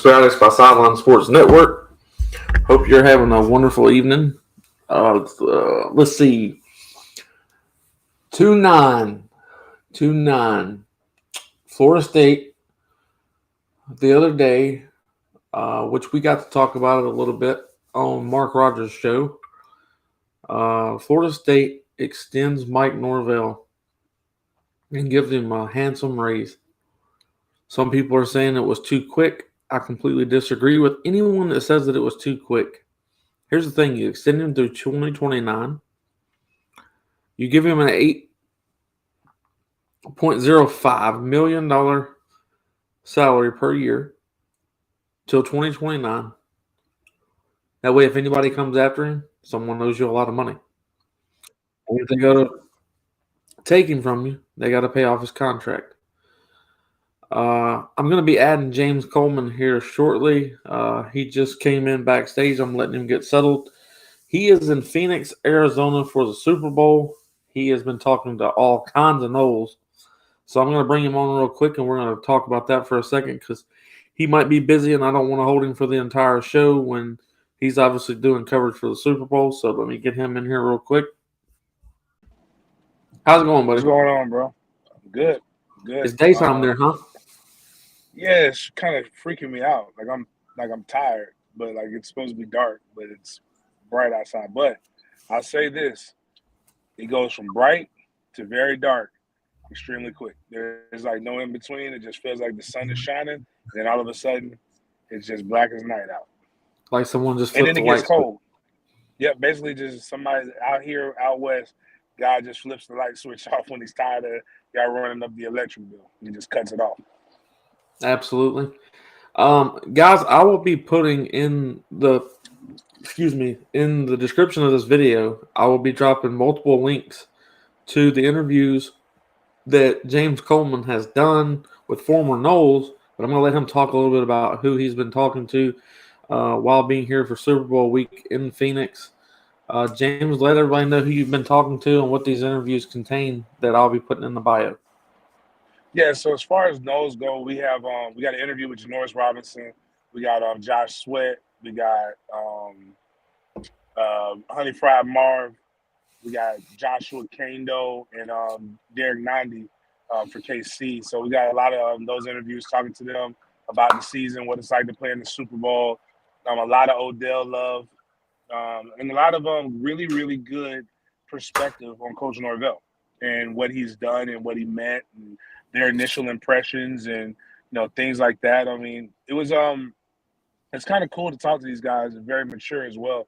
Stratus by Sideline Sports Network. Hope you're having a wonderful evening. Let's see. 2-9. 2-9. Florida State the other day, which we got to talk about it a little bit on Mark Rogers' show. Florida State extends Mike Norvell and gives him a handsome raise. Some people are saying it was too quick. I completely disagree with anyone that says that it was too quick. Here's the thing. You extend him through 2029. You give him an $8.05 million salary per year till 2029. That way, if anybody comes after him, someone owes you a lot of money. And if they go to take him from you, they got to pay off his contract. I'm going to be adding James Coleman here shortly. He just came in backstage. I'm letting him get settled. He is in Phoenix, Arizona for the Super Bowl. He has been talking to all kinds of NOLES. So I'm going to bring him on real quick, and we're going to talk about that for a second because he might be busy, and I don't want to hold him for the entire show when he's obviously doing coverage for the Super Bowl. So let me get him in here real quick. How's it going, buddy? What's going on, bro? Good. It's daytime there, huh? Yeah, it's kind of freaking me out. I'm tired, but it's supposed to be dark, but it's bright outside. But I'll say this: it goes from bright to very dark extremely quick. There's no in between. It just feels like the sun is shining, and then all of a sudden, it's just black as night out. Like someone just flipped and then the it gets lights. cold. Yeah, basically just somebody out west. Guy just flips the light switch off when he's tired of y'all running up the electric bill. He just cuts it off. Absolutely. Guys, I will be putting in the description of this video, I will be dropping multiple links to the interviews that James Coleman has done with former NOLES, but I'm going to let him talk a little bit about who he's been talking to while being here for Super Bowl week in Phoenix. James, let everybody know who you've been talking to and what these interviews contain that I'll be putting in the bio. Yeah, so as far as NOLES go, we got an interview with Janoris Robinson. We got Josh Sweat. We got Honey Fried Marv. We got Joshua Kando and Derek Nandi for KC. So we got a lot of those interviews talking to them about the season, what it's like to play in the Super Bowl. A lot of Odell love. And a lot of really, really good perspective on Coach Norvell and what he's done and what he meant and their initial impressions and things like that. I mean, it was it's kind of cool to talk to these guys and very mature as well.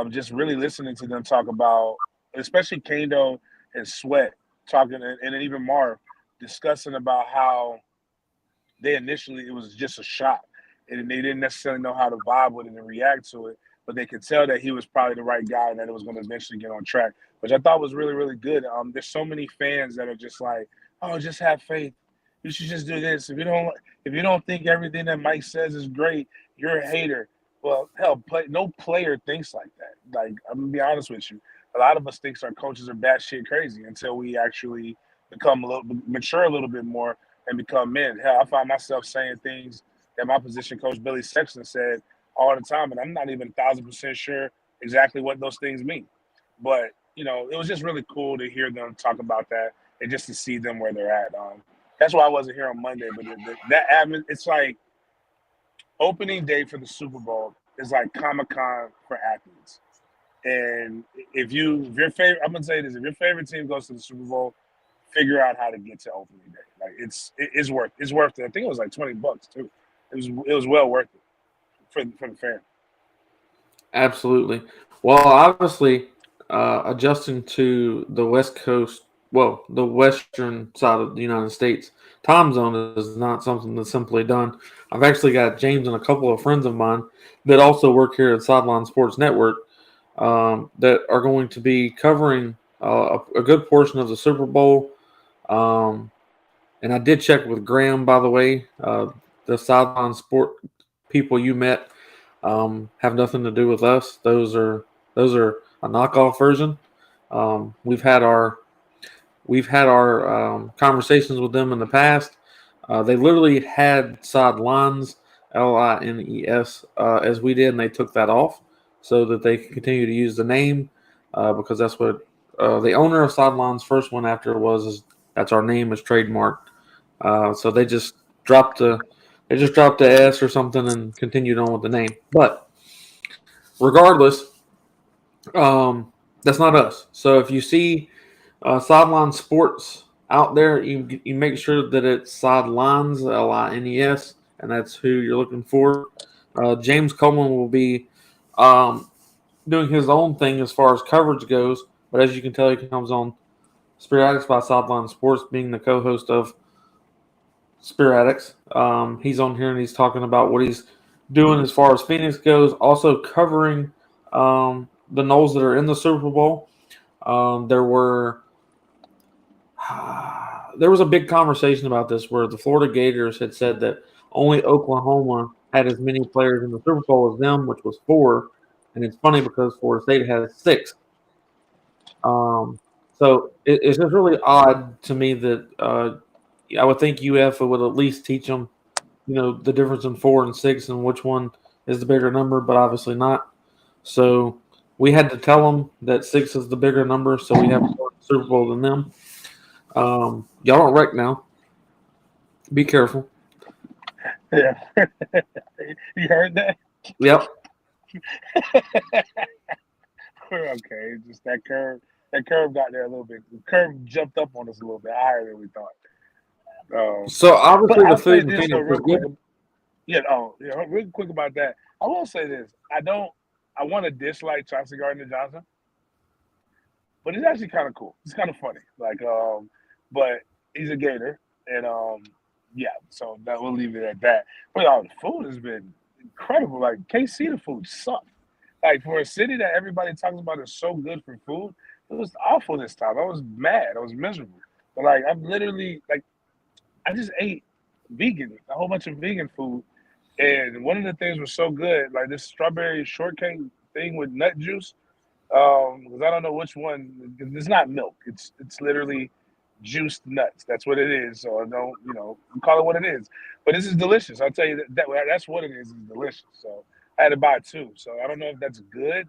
Just really listening to them talk about, especially Kando and Sweat talking, and then even Marv discussing about how they initially, it was just a shot and they didn't necessarily know how to vibe with it and react to it. But they could tell that he was probably the right guy and that it was going to eventually get on track, which I thought was really, really good. There's so many fans that are just like, oh, just have faith. You should just do this. If you don't think everything that Mike says is great, you're a hater. Well, hell, no player thinks like that. I'm going to be honest with you. A lot of us think our coaches are batshit crazy until we actually become mature a little bit more and become men. Hell, I find myself saying things that my position coach, Billy Sexton, said all the time, and I'm not even 1,000% sure exactly what those things mean. But, it was just really cool to hear them talk about that and just to see them where they're at. That's why I wasn't here on Monday, but it's like opening day for the Super Bowl is like Comic-Con for athletes. And if your favorite, I'm going to say this, if your favorite team goes to the Super Bowl, figure out how to get to opening day. It's worth it. I think it was like $20 too. It was well worth it. For the fan. Absolutely. Well, obviously, adjusting to the West Coast, the western side of the United States, time zone is not something that's simply done. I've actually got James and a couple of friends of mine that also work here at Sideline Sports Network that are going to be covering a good portion of the Super Bowl. And I did check with Graham, by the way, the Sideline Sport people you met have nothing to do with us. Those are a knockoff version. We've had our conversations with them in the past. They literally had sidelines LINES, as we did, and they took that off so that they could continue to use the name because that's what the owner of Sidelines first went after was. That's our name is trademarked. So they just dropped the S or something and continued on with the name. But regardless, that's not us. So if you see Sideline Sports out there, you make sure that it's Sidelines LINES, and that's who you're looking for. James Coleman will be um, doing his own thing as far as coverage goes, but as you can tell, he comes on Spirit Addicts by Sideline Sports, being the co-host of Spirit Addicts. He's on here and he's talking about what he's doing as far as Phoenix goes, also covering the Noles that are in the Super Bowl. There was a big conversation about this where the Florida Gators had said that only Oklahoma had as many players in the Super Bowl as them, which was 4. And it's funny because Florida State has 6. So it's just really odd to me that I would think UF would at least teach them, the difference in 4 and 6 and which one is the bigger number, but obviously not. So we had to tell them that 6 is the bigger number, so we have more Super Bowl than them. Y'all don't wreck now. Be careful. Yeah. You heard that? Yep. Okay, just that curve. That curve got there a little bit. The curve jumped up on us a little bit higher than we thought. So But obviously the I'll say food in this though, Phoenix is real quick. good. Real quick about that. I will say this. I want to dislike Chauncey Gardner Johnson, but it's actually kind of cool. It's kind of funny. But he's a Gator, and yeah. So that we'll leave it at that. But the food has been incredible. Like KC, the food sucked. Like for a city that everybody talks about is so good for food, it was awful this time. I was mad. I was miserable. But like I'm literally like I just ate a whole bunch of vegan food, and one of the things was so good, like this strawberry shortcake thing with nut juice. Because I don't know which one. It's not milk. It's literally juiced nuts. That's what it is. So I don't, call it what it is. But this is delicious. I'll tell you that's what it is. It's delicious. So I had to buy 2. So I don't know if that's good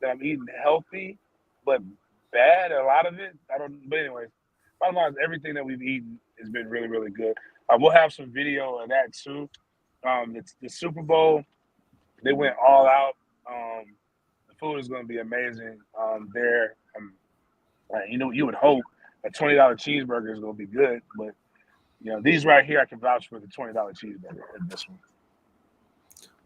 that I'm eating healthy, but bad. A lot of it. I don't. But anyways, bottom line is everything that we've eaten has been really, really good. We'll have some video of that too. It's the Super Bowl. They went all out. The food is going to be amazing there. You would hope a $20 cheeseburger is going to be good, but these right here, I can vouch for the $20 cheeseburger in this one.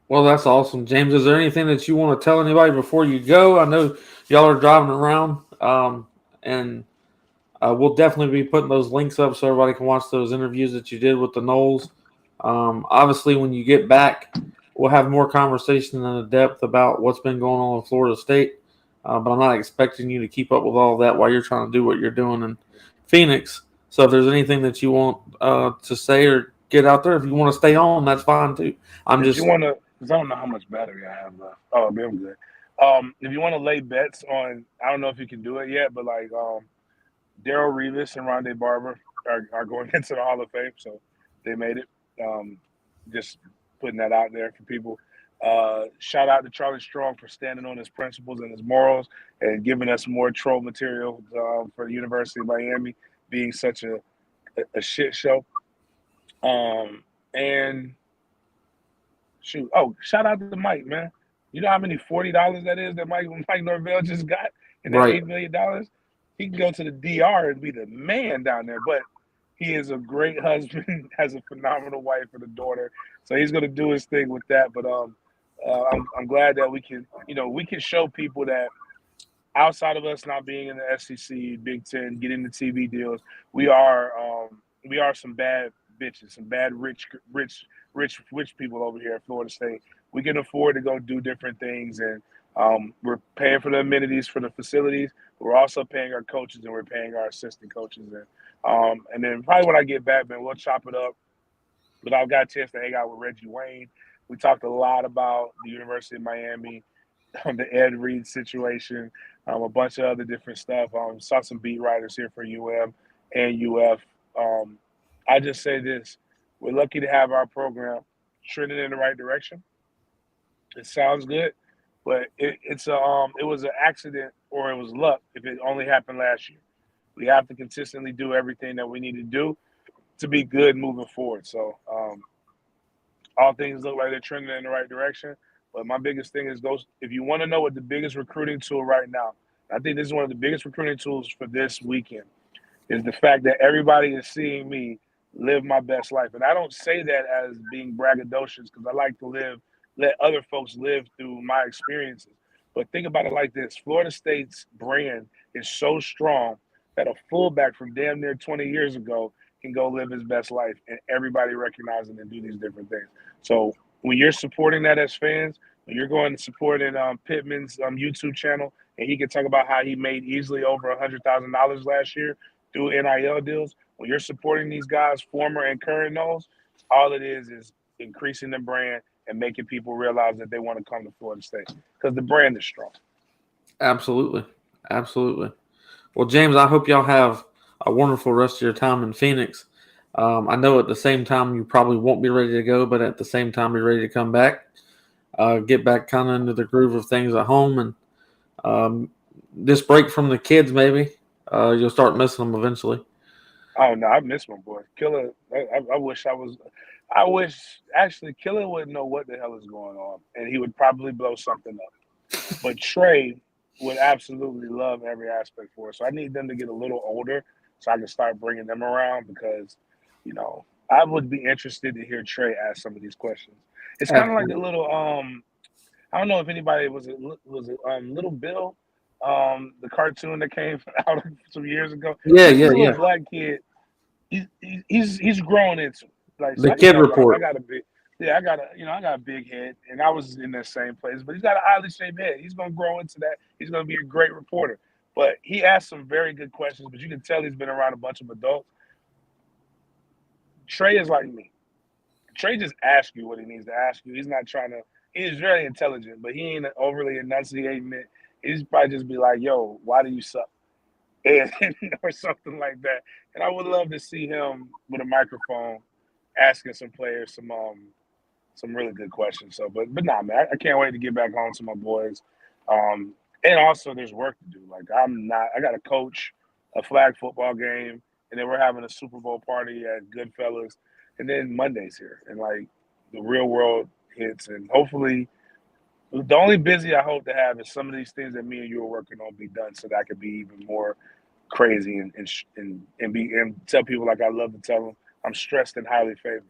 Well, that's awesome, James. Is there anything that you want to tell anybody before you go? I know y'all are driving around, and we'll definitely be putting those links up so everybody can watch those interviews that you did with the Noles. Obviously, when you get back, we'll have more conversation in depth about what's been going on in Florida State. But I'm not expecting you to keep up with all of that while you're trying to do what you're doing in Phoenix. So if there's anything that you want to say or get out there, if you want to stay on, that's fine too. If you want to, because I don't know how much battery I have left. Oh, I'm good. If you want to lay bets on, I don't know if you can do it yet, but like Darrell Revis and Rondé Barber are going into the Hall of Fame, so they made it. Just putting that out there for people. Shout out to Charlie Strong for standing on his principles and his morals and giving us more troll material for the University of Miami being such a shit show. And shoot, shout out to Mike, man. You know how many $40 that is that Mike Norvell just got in that Right. $8 million? He can go to the DR and be the man down there, but he is a great husband, has a phenomenal wife and a daughter, so he's going to do his thing with that. But I'm glad that we can show people that outside of us not being in the SEC, Big Ten, getting the TV deals, we are some bad bitches, some bad rich people over here at Florida State. We can afford to go do different things, and we're paying for the amenities for the facilities. We're also paying our coaches and we're paying our assistant coaches, and then probably when I get back, man, we'll chop it up. But I've got a chance to hang out with Reggie Wayne. We talked a lot about the University of Miami, the Ed Reed situation, a bunch of other different stuff. Saw some beat writers here for UM and UF. I just say this: we're lucky to have our program. trending in the right direction. It sounds good, but it was an accident or it was luck if it only happened last year. We have to consistently do everything that we need to do to be good moving forward. So all things look like they're trending in the right direction. But my biggest thing is those. If you want to know what the biggest recruiting tool right now, I think this is one of the biggest recruiting tools for this weekend, is the fact that everybody is seeing me live my best life. And I don't say that as being braggadocious because I like to let other folks live through my experiences. But think about it like this. Florida State's brand is so strong that a fullback from damn near 20 years ago can go live his best life and everybody recognize it and do these different things. So when you're supporting that as fans, when you're going to support Pittman's YouTube channel, and he can talk about how he made easily over $100,000 last year through NIL deals. When you're supporting these guys, former and current NOLES, all it is increasing the brand and making people realize that they want to come to Florida State because the brand is strong. Absolutely. Absolutely. Well, James, I hope y'all have a wonderful rest of your time in Phoenix. I know at the same time you probably won't be ready to go, but at the same time you're ready to come back, get back kind of into the groove of things at home, and this break from the kids, maybe you'll start missing them eventually. Oh no, I miss my boy Killer. I wish I was. I wish actually Killer wouldn't know what the hell is going on, and he would probably blow something up. But Trey would absolutely love every aspect for it. So I need them to get a little older so I can start bringing them around because, I would be interested to hear Trey ask some of these questions. It's kind of like the little I don't know if anybody was it Little Bill, the cartoon that came out some years ago. Yeah, This yeah, little yeah. black kid, he's growing into it. Like so The I can kid tell report. I got a big, yeah, I got a big head, and I was in that same place. But he's got an oddly shaped head. He's gonna grow into that. He's gonna be a great reporter. But he asked some very good questions. But you can tell he's been around a bunch of adults. Trey is like me. Trey just asks you what he needs to ask you. He's not trying to. He's very intelligent, but he ain't overly enunciating it. He's probably just be like, "Yo, why do you suck?" And or something like that. And I would love to see him with a microphone asking some players some really good questions. So, but nah, man, I can't wait to get back home to my boys. And also, there's work to do. Like I got to coach a flag football game, and then we're having a Super Bowl party at Goodfellas, and then Monday's here, and like the real world hits, and hopefully. The only busy I hope to have is some of these things that me and you are working on be done, so that I could be even more crazy and tell people like I love to tell them I'm stressed and highly favored.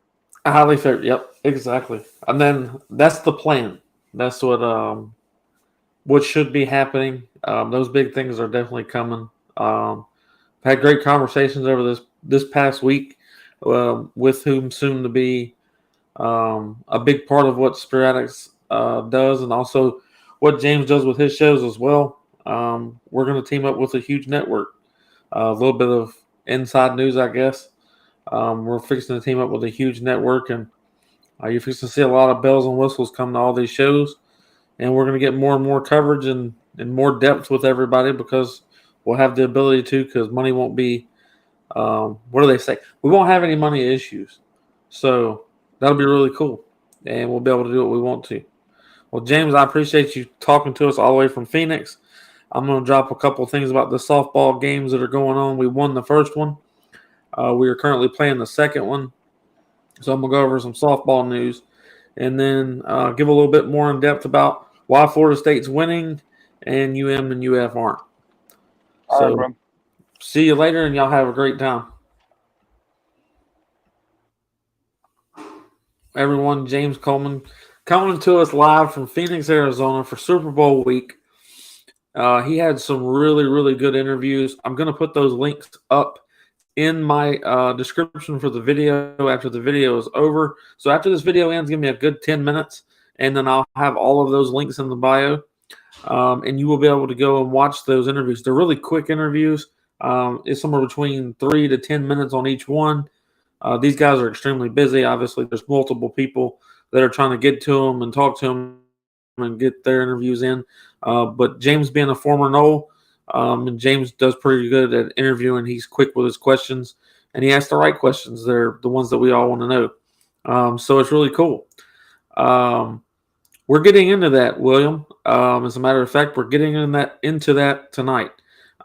Highly favored. Yep, exactly. And then that's the plan. That's what should be happening. Those big things are definitely coming. I've had great conversations over this past week with whom soon to be a big part of what Sporadics does, and also what James does with his shows as well. We're going to team up with a huge network. A little bit of inside news, I guess. We're fixing to team up with a huge network, and you're fixing to see a lot of bells and whistles come to all these shows. And we're going to get more and more coverage and more depth with everybody because we'll have the ability to, because money won't be, what do they say? We won't have any money issues. So that'll be really cool. And we'll be able to do what we want to. Well, James, I appreciate you talking to us all the way from Phoenix. I'm going to drop a couple of things about the softball games that are going on. We won the first one. We are currently playing the second one. So I'm going to go over some softball news and then give a little bit more in depth about why Florida State's winning and UM and UF aren't. All right, bro. See you later, and y'all have a great time. Everyone, James Coleman coming to us live from Phoenix, Arizona for Super Bowl week. He had some really, really good interviews. I'm going to put those links up in my description for the video after the video is over. So after this video ends, give me a good 10 minutes, and then I'll have all of those links in the bio. And you will be able to go and watch those interviews. They're really quick interviews. It's somewhere between 3 to 10 minutes on each one. These guys are extremely busy. Obviously, there's multiple people that are trying to get to them and talk to them and get their interviews in. But James being a former Nole, and James does pretty good at interviewing. He's quick with his questions, and he asks the right questions. They're the ones that we all want to know. So it's really cool. We're getting into that, William. As a matter of fact, we're getting into that tonight.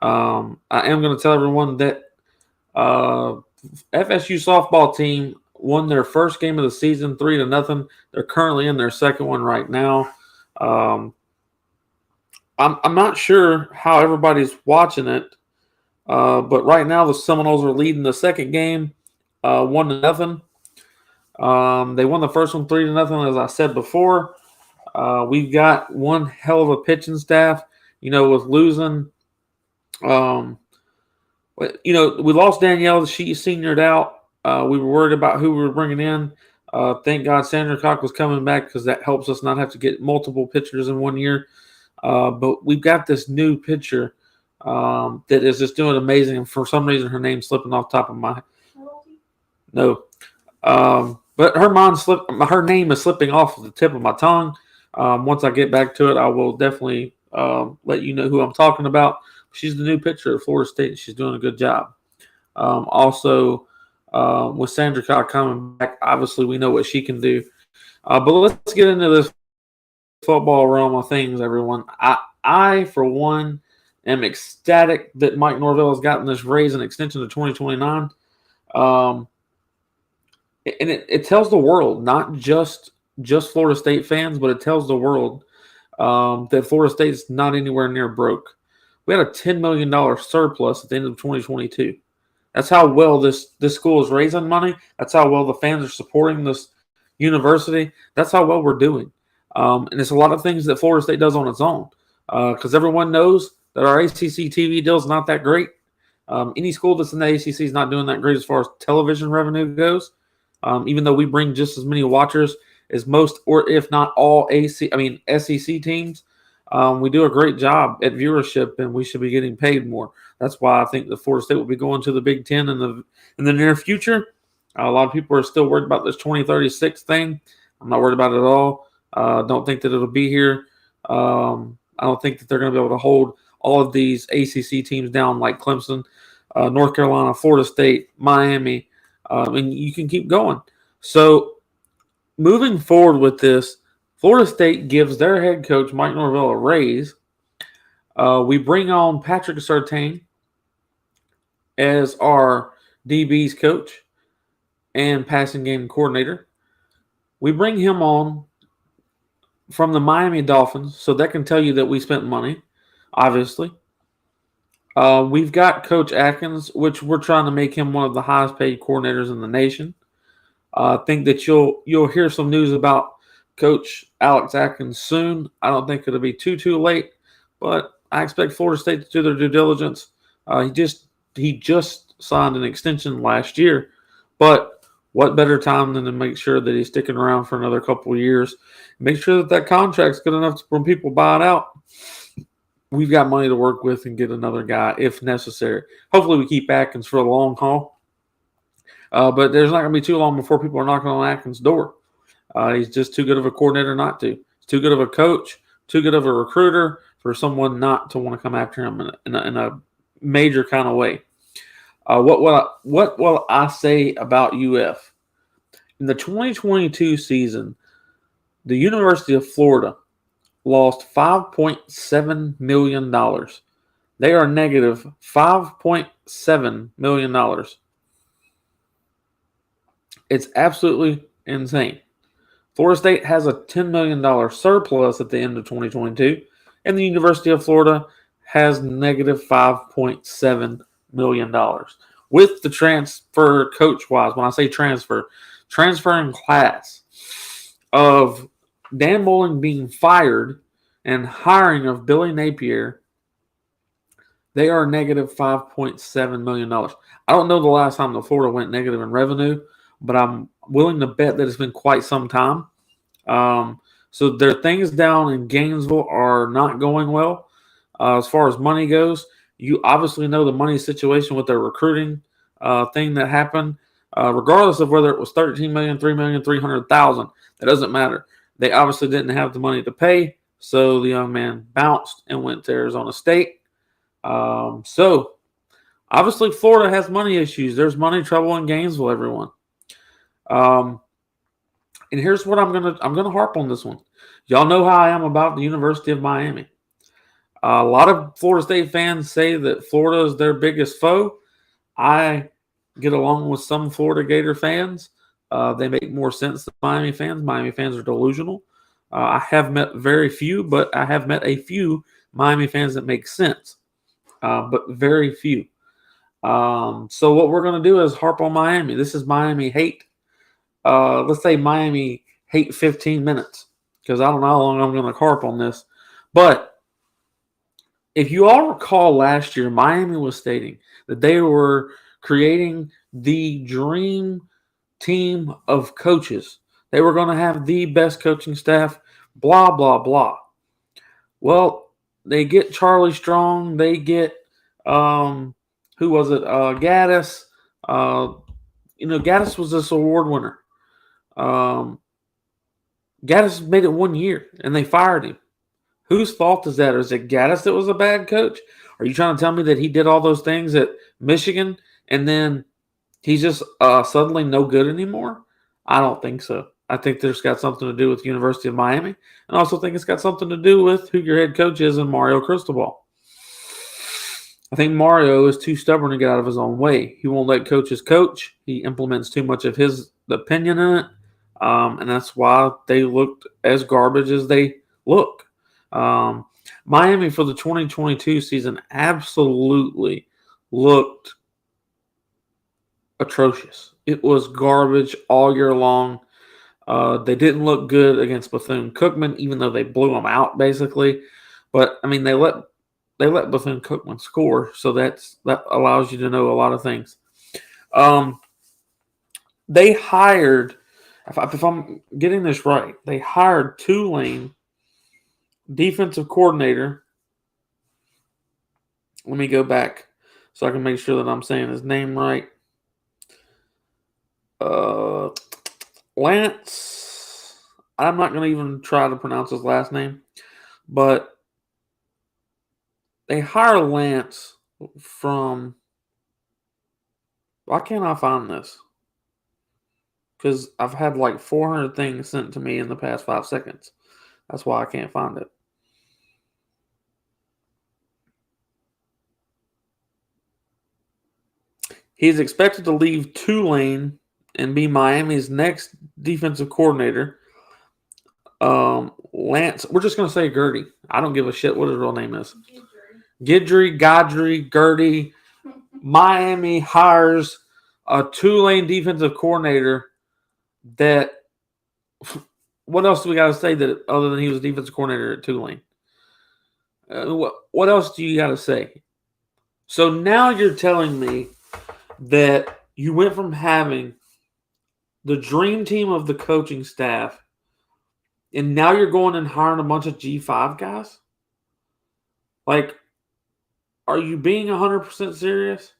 I am going to tell everyone that FSU softball team won their first game of the season 3-0. They're currently in their second one right now. I'm not sure how everybody's watching it, but right now the Seminoles are leading the second game 1-0. They won the first one 3-0, as I said before. We've got one hell of a pitching staff. With losing, we lost Danielle. She seniored out. We were worried about who we were bringing in. Thank God Sandra Cock was coming back because that helps us not have to get multiple pitchers in 1 year. But we've got this new pitcher that is just doing amazing. And for some reason, her name's slipping off the top of my no. But her name is slipping off the tip of my tongue. Once I get back to it, I will definitely let you know who I'm talking about. She's the new pitcher at Florida State, and she's doing a good job. Also, with Sandra Cock coming back, obviously we know what she can do. But let's get into this football realm of things, everyone. I for one, am ecstatic that Mike Norvell has gotten this raise and extension to 2029. And it tells the world, not just Florida State fans, but it tells the world that Florida State is not anywhere near broke. We had a $10 million surplus at the end of 2022. That's how well this school is raising money. That's how well the fans are supporting this university. That's how well we're doing. And it's a lot of things that Florida State does on its own, because everyone knows that our ACC TV deal is not that great. Any school that's in the ACC is not doing that great as far as television revenue goes. Even though we bring just as many watchers as most, or if not all, SEC teams, we do a great job at viewership, and we should be getting paid more. That's why I think the Florida State will be going to the Big Ten in the near future. A lot of people are still worried about this 2036 thing. I'm not worried about it at all. Don't think that it'll be here. I don't think that they're going to be able to hold all of these ACC teams down like Clemson, North Carolina, Florida State, Miami, and you can keep going. So moving forward with this, Florida State gives their head coach, Mike Norvell, a raise. We bring on Patrick Surtain as our DB's coach and passing game coordinator. We bring him on from the Miami Dolphins, so that can tell you that we spent money, obviously. We've got Coach Atkins, which we're trying to make him one of the highest paid coordinators in the nation. I think that you'll hear some news about Coach Alex Atkins soon. I don't think it'll be too late, but I expect Florida State to do their due diligence. He just signed an extension last year, but what better time than to make sure that he's sticking around for another couple of years? Make sure that contract's good enough when people buy it out. We've got money to work with and get another guy if necessary. Hopefully we keep Atkins for the long haul. But there's not going to be too long before people are knocking on Atkins' door. He's just too good of a coordinator not to. He's too good of a coach, too good of a recruiter for someone not to want to come after him in a major kind of way. What will I say about UF? In the 2022 season, the University of Florida lost $5.7 million. They are negative $5.7 million. It's absolutely insane. Florida State has a $10 million surplus at the end of 2022, and the University of Florida has negative $5.7 million. With the transfer coach-wise, when I say transferring class of Dan Mullen being fired and hiring of Billy Napier, they are negative $5.7 million. I don't know the last time the Florida went negative in revenue, but I'm willing to bet that it's been quite some time. So their things down in Gainesville are not going well. As far as money goes, you obviously know the money situation with their recruiting thing that happened. Regardless of whether it was $13 million, $3 million, $300,000, it doesn't matter. They obviously didn't have the money to pay, so the young man bounced and went to Arizona State. So obviously Florida has money issues. There's money trouble in Gainesville, everyone. And here's what I'm gonna harp on this one. Y'all know how I am about the University of Miami. A lot of Florida State fans say that Florida is their biggest foe. I get along with some Florida Gator fans. They make more sense than Miami fans. Miami fans are delusional. I have met very few, but I have met a few Miami fans that make sense, but very few. So what we're going to do is harp on Miami. This is Miami hate. Let's say Miami hate 15 minutes because I don't know how long I'm going to harp on this. But if you all recall last year, Miami was stating that they were creating the dream team of coaches. They were going to have the best coaching staff, blah, blah, blah. Well, they get Charlie Strong. They get, who was it? Gaddis. Gaddis was this award winner. Gaddis made it 1 year, and they fired him. Whose fault is that? Is it Gaddis that was a bad coach? Are you trying to tell me that he did all those things at Michigan, and then he's just suddenly no good anymore? I don't think so. I think there's got something to do with the University of Miami, and I also think it's got something to do with who your head coach is in Mario Cristobal. I think Mario is too stubborn to get out of his own way. He won't let coaches coach. He implements too much of his opinion in it, and that's why they looked as garbage as they look. Miami for the 2022 season absolutely looked atrocious. It was garbage all year long. They didn't look good against Bethune-Cookman, even though they blew them out basically. But I mean, they let Bethune-Cookman score, so that allows you to know a lot of things. They hired, if I'm getting this right, they hired Tulane defensive coordinator. Let me go back so I can make sure that I'm saying his name right. Lance. I'm not going to even try to pronounce his last name, but they hire Lance from. Why can't I find this? Because I've had like 400 things sent to me in the past 5 seconds. That's why I can't find it. He's expected to leave Tulane and be Miami's next defensive coordinator. Lance, we're just going to say Gertie. I don't give a shit what his real name is. Gertie. Miami hires a Tulane defensive coordinator that, what else do we got to say that other than he was defensive coordinator at Tulane? What else do you got to say? So now you're telling me that you went from having the dream team of the coaching staff, and now you're going and hiring a bunch of G5 guys? Like, are you being 100% serious?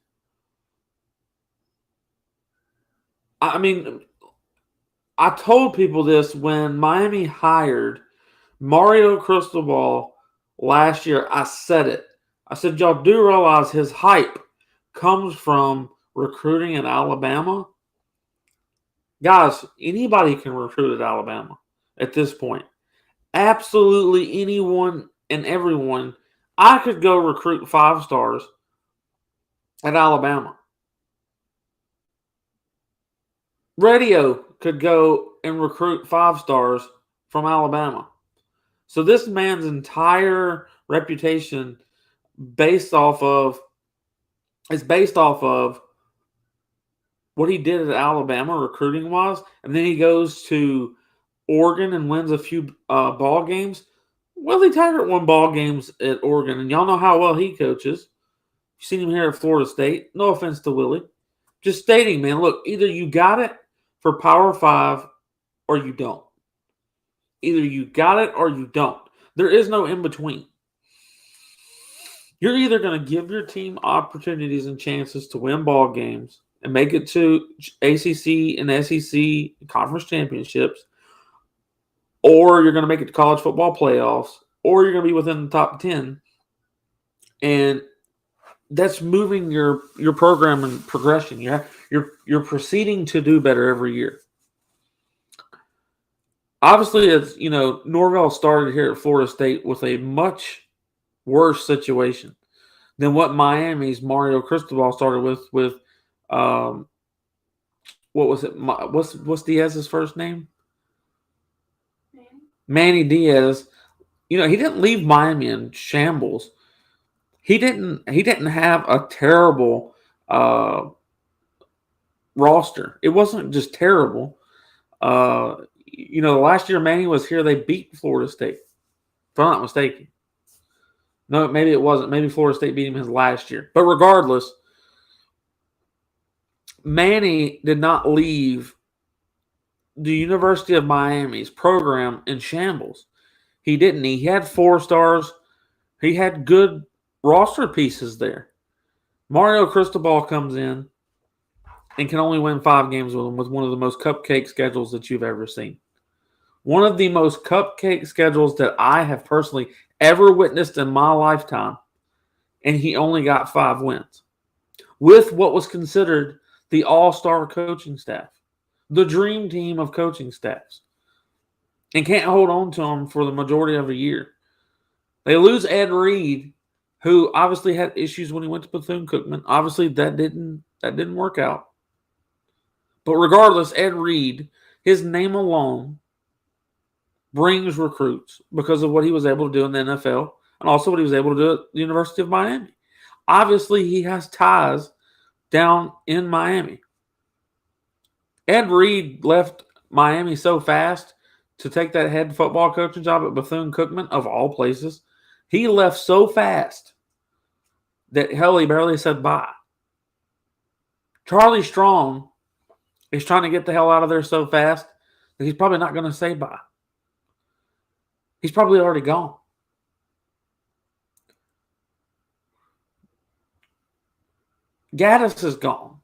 I mean, I told people this when Miami hired Mario Cristobal last year. I said it. I said, y'all do realize his hype comes from recruiting in Alabama? Guys, anybody can recruit at Alabama at this point. Absolutely anyone and everyone. I could go recruit 5 stars at Alabama. Radio could go and recruit 5 stars from Alabama. So this man's entire reputation based off of what he did at Alabama recruiting wise, and then he goes to Oregon and wins a few ball games. Willie Taggart won ball games at Oregon, and y'all know how well he coaches. You've seen him here at Florida State. No offense to Willie. Just stating, man, look, either you got it for Power 5 or you don't. Either you got it or you don't. There is no in between. You're either going to give your team opportunities and chances to win ball games and make it to ACC and SEC conference championships, or you're going to make it to college football playoffs, or you're going to be within the top 10. And that's moving your program and progression. You're proceeding to do better every year. Obviously, it's Norvell started here at Florida State with a much worse situation than what Miami's Mario Cristobal started with what was it? What's Diaz's first name? Manny Diaz. He didn't leave Miami in shambles. He didn't have a terrible roster. It wasn't just terrible. Last year Manny was here, they beat Florida State. If I'm not mistaken. No, maybe it wasn't. Maybe Florida State beat him his last year. But regardless, Manny did not leave the University of Miami's program in shambles. He didn't. He had 4 stars. He had good roster pieces there. Mario Cristobal comes in and can only win 5 games with him with one of the most cupcake schedules that you've ever seen. One of the most cupcake schedules that I have personally ever witnessed in my lifetime. And he only got 5 wins. With what was considered the all-star coaching staff. The dream team of coaching staffs. And can't hold on to them for the majority of a year. They lose Ed Reed, who obviously had issues when he went to Bethune-Cookman. Obviously, that didn't work out. But regardless, Ed Reed, his name alone brings recruits because of what he was able to do in the NFL and also what he was able to do at the University of Miami. Obviously, he has ties down in Miami. Ed Reed left Miami so fast to take that head football coaching job at Bethune-Cookman, of all places. He left so fast that, hell, he barely said bye. Charlie Strong is trying to get the hell out of there so fast that he's probably not going to say bye. He's probably already gone. Gaddis is gone,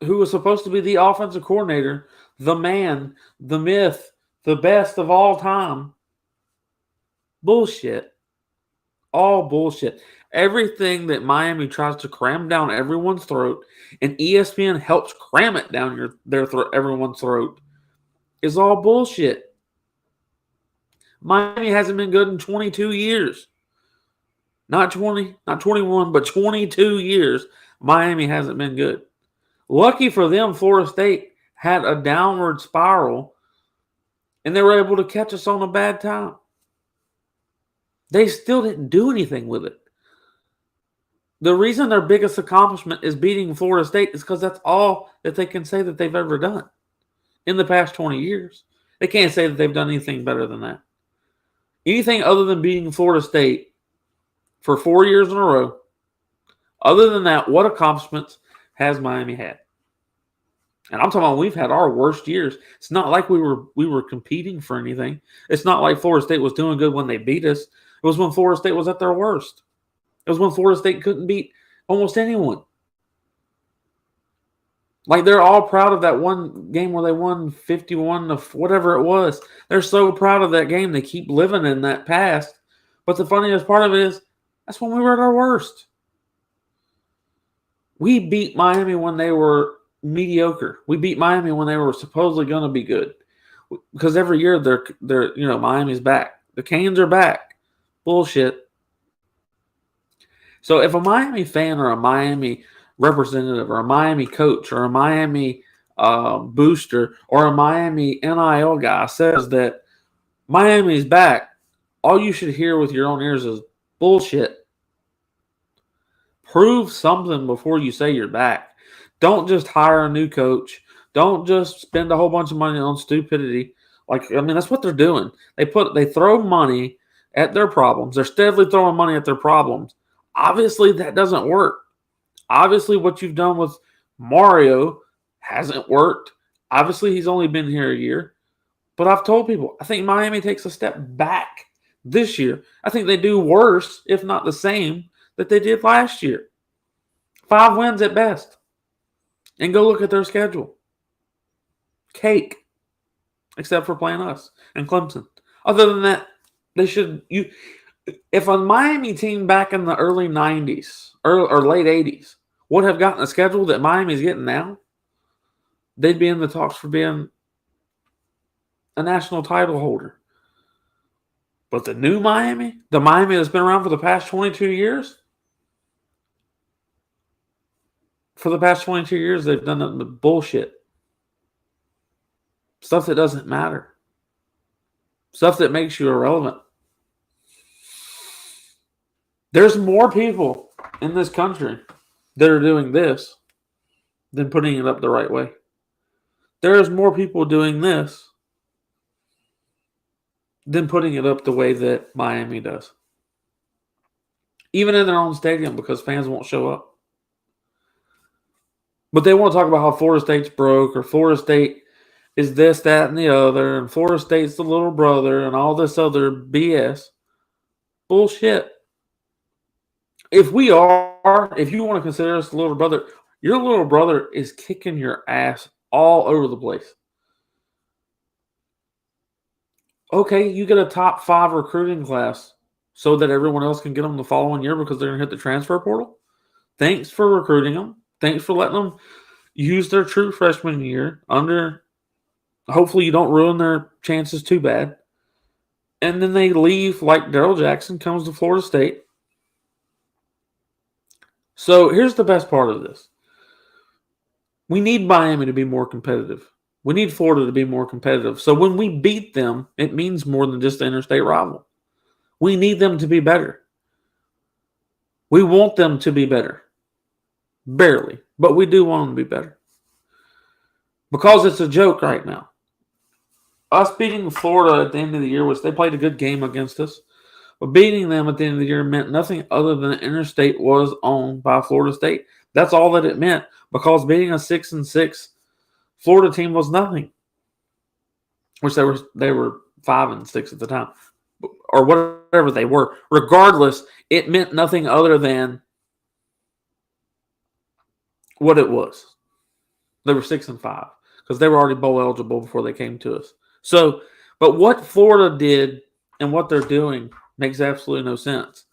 who was supposed to be the offensive coordinator, the man, the myth, the best of all time. Bullshit. All bullshit. Everything that Miami tries to cram down everyone's throat, and ESPN helps cram it down everyone's throat, is all bullshit. Miami hasn't been good in 22 years. Not 20, not 21, but 22 years. Miami hasn't been good. Lucky for them, Florida State had a downward spiral, and they were able to catch us on a bad time. They still didn't do anything with it. The reason their biggest accomplishment is beating Florida State is because that's all that they can say that they've ever done in the past 20 years. They can't say that they've done anything better than that. Anything other than beating Florida State for 4 years in a row, other than that, what accomplishments has Miami had? And I'm talking about we've had our worst years. It's not like we were competing for anything. It's not like Florida State was doing good when they beat us. It was when Florida State was at their worst. It was when Florida State couldn't beat almost anyone. Like, they're all proud of that one game where they won 51 to whatever it was. They're so proud of that game. They keep living in that past. But the funniest part of it is that's when we were at our worst. We beat Miami when they were mediocre. We beat Miami when they were supposedly going to be good. Because every year they're Miami's back. The Canes are back. Bullshit. So if a Miami fan or a Miami representative or a Miami coach or a Miami booster or a Miami NIL guy says that Miami's back, all you should hear with your own ears is bullshit. Prove something before you say you're back. Don't just hire a new coach. Don't just spend a whole bunch of money on stupidity. That's what they're doing. They throw money at their problems. They're steadily throwing money at their problems. Obviously, that doesn't work. Obviously, what you've done with Mario hasn't worked. Obviously, he's only been here a year. But I've told people, I think Miami takes a step back this year. I think they do worse, if not the same, that they did last year. 5 wins at best. And go look at their schedule. Cake. Except for playing us and Clemson. Other than that, they should... If a Miami team back in the early 90s or late 80s would have gotten a schedule that Miami's getting now, they'd be in the talks for being a national title holder. But the new Miami, the Miami that's been around for the past 22 years, they've done nothing but bullshit. Stuff that doesn't matter. Stuff that makes you irrelevant. There's more people in this country that are doing this than putting it up the right way. There's more people doing this than putting it up the way that Miami does. Even in their own stadium, because fans won't show up. But they want to talk about how Florida State's broke, or Florida State is this, that, and the other, and Florida State's the little brother, and all this other BS. Bullshit. If you want to consider us the little brother, your little brother is kicking your ass all over the place. Okay, you get a top 5 recruiting class so that everyone else can get them the following year because they're going to hit the transfer portal. Thanks for recruiting them. Thanks for letting them use their true freshman year under. Hopefully you don't ruin their chances too bad. And then they leave like Daryl Jackson comes to Florida State. So here's the best part of this. We need Miami to be more competitive. We need Florida to be more competitive. So when we beat them, it means more than just an interstate rival. We need them to be better. We want them to be better. Barely. But we do want them to be better. Because it's a joke right now. Us beating Florida at the end of the year, which they played a good game against us, but beating them at the end of the year meant nothing other than Interstate was owned by Florida State. That's all that it meant, because beating a 6-6 Florida team was nothing. Which they were 5-6 at the time, or whatever they were. Regardless, it meant nothing other than what it was. They were 6-5 because they were already bowl eligible before they came to us. So, but what Florida did and what they're doing makes absolutely no sense.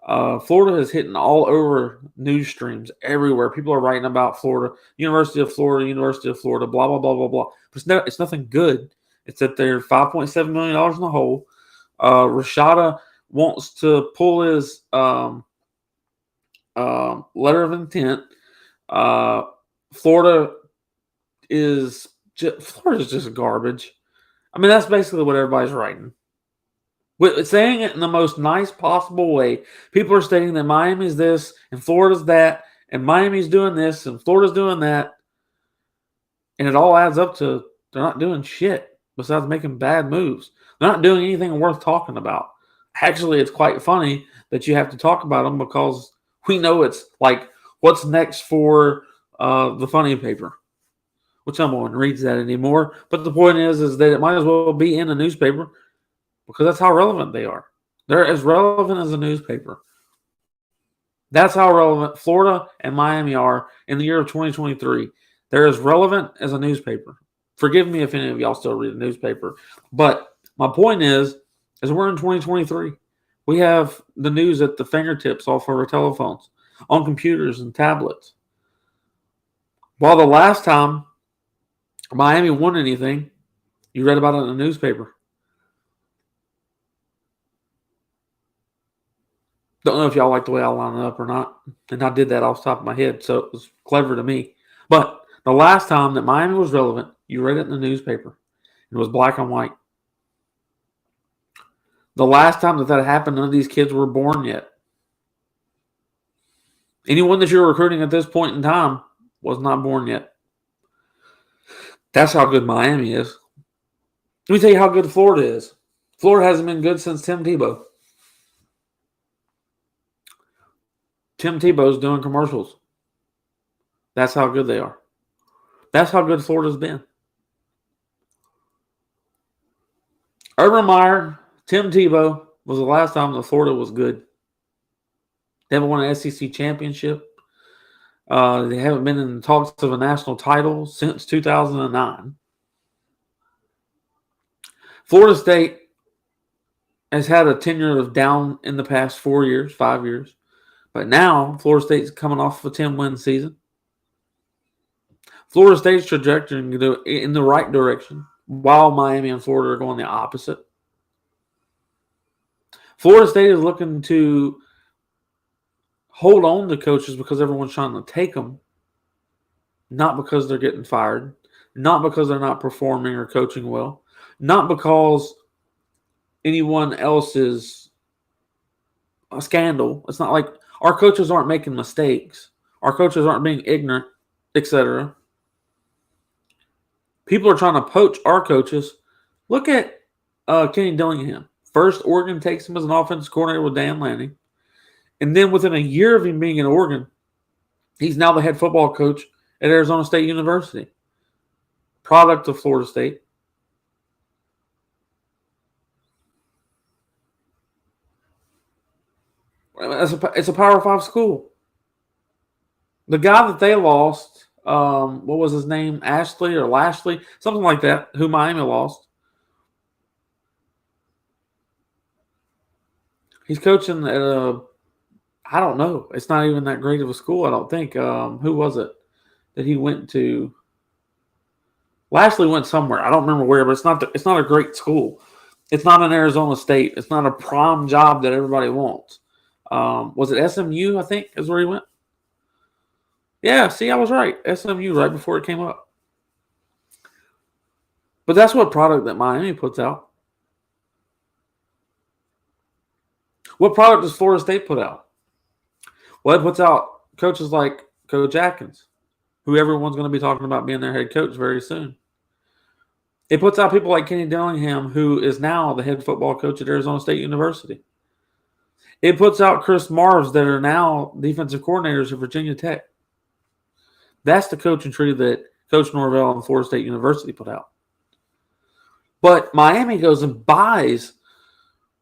Florida is hitting all over news streams everywhere. People are writing about Florida, University of Florida, blah, blah, blah, blah, blah. But it's nothing good. It's that they're $5.7 million in the hole. Rashada wants to pull his letter of intent. Florida is just garbage. I mean, that's basically what everybody's writing. With saying it in the most nice possible way, people are stating that Miami's this and Florida's that, and Miami's doing this and Florida's doing that, and it all adds up to they're not doing shit besides making bad moves. They're not doing anything worth talking about. Actually, it's quite funny that you have to talk about them because we know it's like, what's next for the funny paper? Which no one reads that anymore. But the point is that it might as well be in a newspaper because that's how relevant they are. They're as relevant as a newspaper. That's how relevant Florida and Miami are in the year of 2023. They're as relevant as a newspaper. Forgive me if any of y'all still read a newspaper. But my point is we're in 2023. We have the news at the fingertips off of our telephones, on computers and tablets. While the last time Miami won anything, you read about it in the newspaper. Don't know if y'all like the way I line it up or not. And I did that off the top of my head, so it was clever to me. But the last time that Miami was relevant, you read it in the newspaper. It was black and white. The last time that happened, none of these kids were born yet. Anyone that you're recruiting at this point in time was not born yet. That's how good Miami is. Let me tell you how good Florida is. Florida hasn't been good since Tim Tebow. Tim Tebow's doing commercials. That's how good they are. That's how good Florida's been. Urban Meyer, Tim Tebow was the last time that Florida was good. They haven't won an SEC championship. They haven't been in talks of a national title since 2009. Florida State has had a tenure of down in the past 4 years, 5 years. But now, Florida State's coming off of a 10-win season. Florida State's trajectory in the right direction. while Miami and Florida are going the opposite. Florida State is looking to hold on to coaches because everyone's trying to take them, not because they're getting fired, not because they're not performing or coaching well, not because anyone else is a scandal. It's not like our coaches aren't making mistakes. Our coaches aren't being ignorant, etc. People are trying to poach our coaches. Look at Kenny Dillingham. First, Oregon takes him as an offensive coordinator with Dan Lanning. And then within a year of him being in Oregon, he's now the head football coach at Arizona State University. Product of Florida State. It's a Power 5 school. The guy that they lost, what was his name? Ashley or Lashley? Something like that, who Miami lost. He's coaching at I don't know. It's not even that great of a school, I don't think. Who was it that he went to? Lashley went somewhere. I don't remember where, but it's not a great school. It's not an Arizona State. It's not a prime job that everybody wants. Was it SMU, I think, is where he went? Yeah, see, I was right. SMU right before it came up. But that's what product that Miami puts out. What product does Florida State put out? Well, it puts out coaches like Coach Atkins, who everyone's going to be talking about being their head coach very soon. It puts out people like Kenny Dillingham, who is now the head football coach at Arizona State University. It puts out Chris Marves that are now defensive coordinators at Virginia Tech. That's the coaching tree that Coach Norvell and Florida State University put out. But Miami goes and buys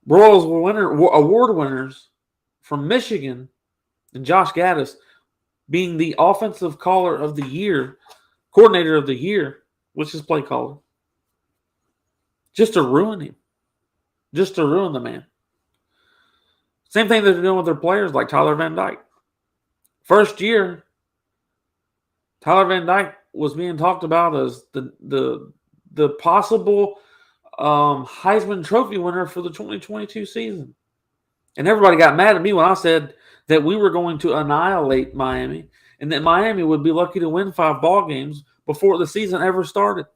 Royals award winners from Michigan and Josh Gaddis being the offensive caller of the year, coordinator of the year, which is play caller. Just to ruin him. Just to ruin the man. Same thing that they're doing with their players like Tyler Van Dyke. First year, Tyler Van Dyke was being talked about as the possible Heisman Trophy winner for the 2022 season. And everybody got mad at me when I said that we were going to annihilate Miami and that Miami would be lucky to win 5 ball games before the season ever started.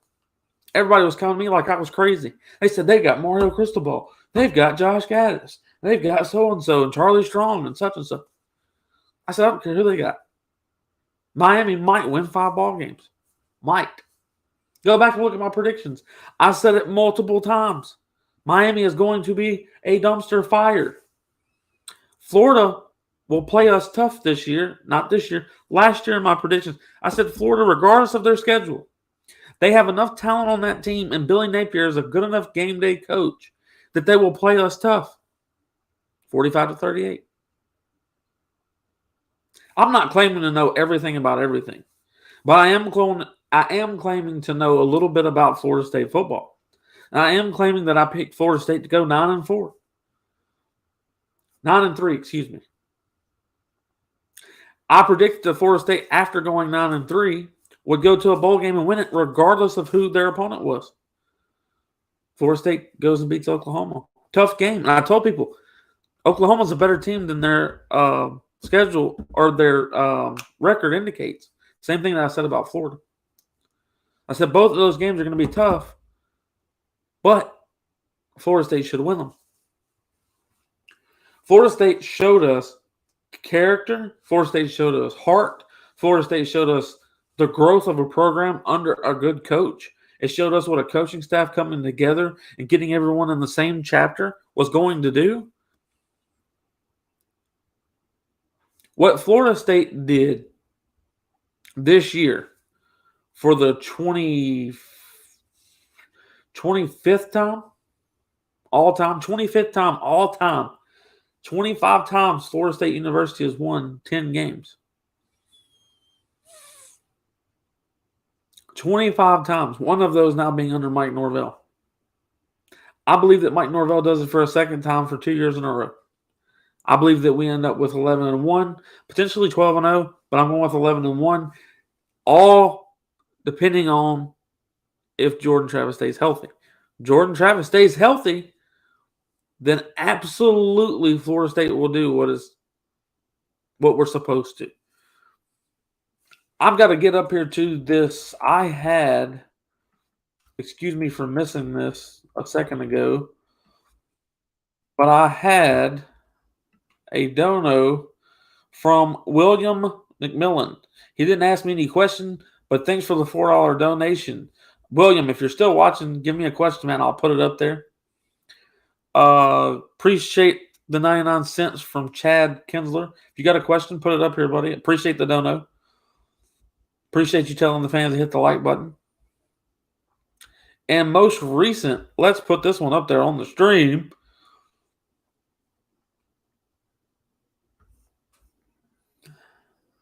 Everybody was coming to me like I was crazy. They said they got Mario Cristobal. They've got Josh Gaddis. They've got so-and-so and Charlie Strong and such and such. I said, I don't care who they got. Miami might win 5 ball games. Might. Go back and look at my predictions. I said it multiple times. Miami is going to be a dumpster fire. Florida will play us tough this year. Not this year. Last year in my predictions, I said Florida, regardless of their schedule, they have enough talent on that team, and Billy Napier is a good enough game day coach that they will play us tough. 45-38. I'm not claiming to know everything about everything, but I am claiming to know a little bit about Florida State football. And I am claiming that I picked Florida State to go 9-4. 9-3, excuse me. I predicted that Florida State, after going 9-3, would go to a bowl game and win it regardless of who their opponent was. Florida State goes and beats Oklahoma. Tough game. And I told people, Oklahoma's a better team than their schedule or their record indicates. Same thing that I said about Florida. I said both of those games are going to be tough, but Florida State should win them. Florida State showed us character. Florida State showed us heart. Florida State showed us the growth of a program under a good coach. It showed us what a coaching staff coming together and getting everyone in the same chapter was going to do. What Florida State did this year for the 25th time all-time, 25th time all-time, 25 times Florida State University has won 10 games. 25 times. One of those now being under Mike Norvell. I believe that Mike Norvell does it for a second time for 2 years in a row. I believe that we end up with 11-1, potentially 12-0, but I'm going with 11-1. All depending on if Jordan Travis stays healthy. Jordan Travis stays healthy, then absolutely Florida State will do what we're supposed to. I've got to get up here to this. Excuse me for missing this a second ago, but I had a dono from William McMillan. He didn't ask me any question, but thanks for the $4 donation. William, if you're still watching, give me a question, man. I'll put it up there. Appreciate the 99 cents from Chad Kinsler. If you got a question, put it up here, buddy. Appreciate the dono. Appreciate you telling the fans to hit the like button. And most recent, let's put this one up there on the stream.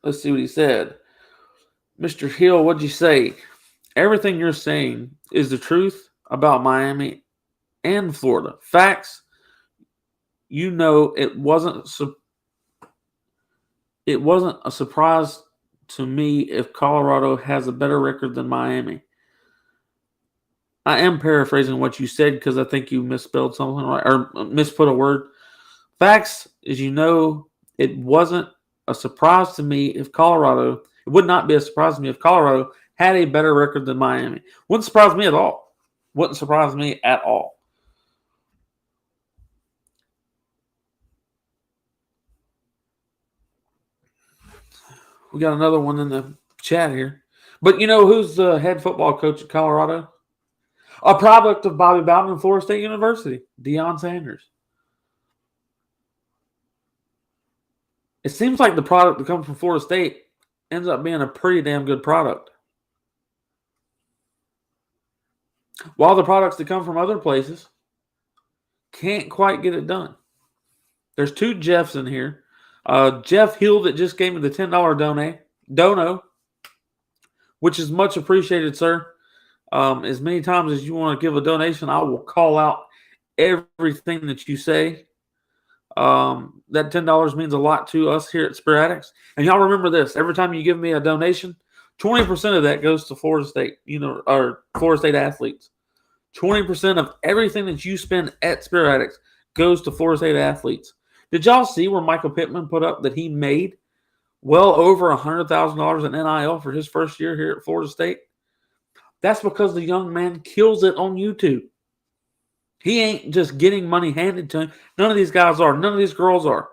Let's see what he said. Mr. Hill, what'd you say? Everything you're saying is the truth about Miami and Florida. Facts. You know, it wasn't a surprise to me if Colorado has a better record than Miami. I am paraphrasing what you said because I think you misspelled something right or misput a word. Facts is, you know, it wasn't a surprise to me if Colorado. It would not be a surprise to me if Colorado had a better record than Miami. Wouldn't surprise me at all. Wouldn't surprise me at all. We got another one in the chat here. But you know who's the head football coach at Colorado? A product of Bobby Bowden and Florida State University, Deion Sanders. It seems like the product that comes from Florida State ends up being a pretty damn good product. While the products that come from other places can't quite get it done. There's two Jeffs in here. Jeff Hill that just gave me the $10 dono, which is much appreciated, sir. As many times as you want to give a donation, I will call out everything that you say. That $10 means a lot to us here at Spear Addicts. And y'all remember this: every time you give me a donation, 20% of that goes to Florida State, or Florida State athletes. 20% of everything that you spend at Spear Addicts goes to Florida State athletes. Did y'all see where Michael Pittman put up that he made well over $100,000 in NIL for his first year here at Florida State? That's because the young man kills it on YouTube. He ain't just getting money handed to him. None of these guys are. None of these girls are.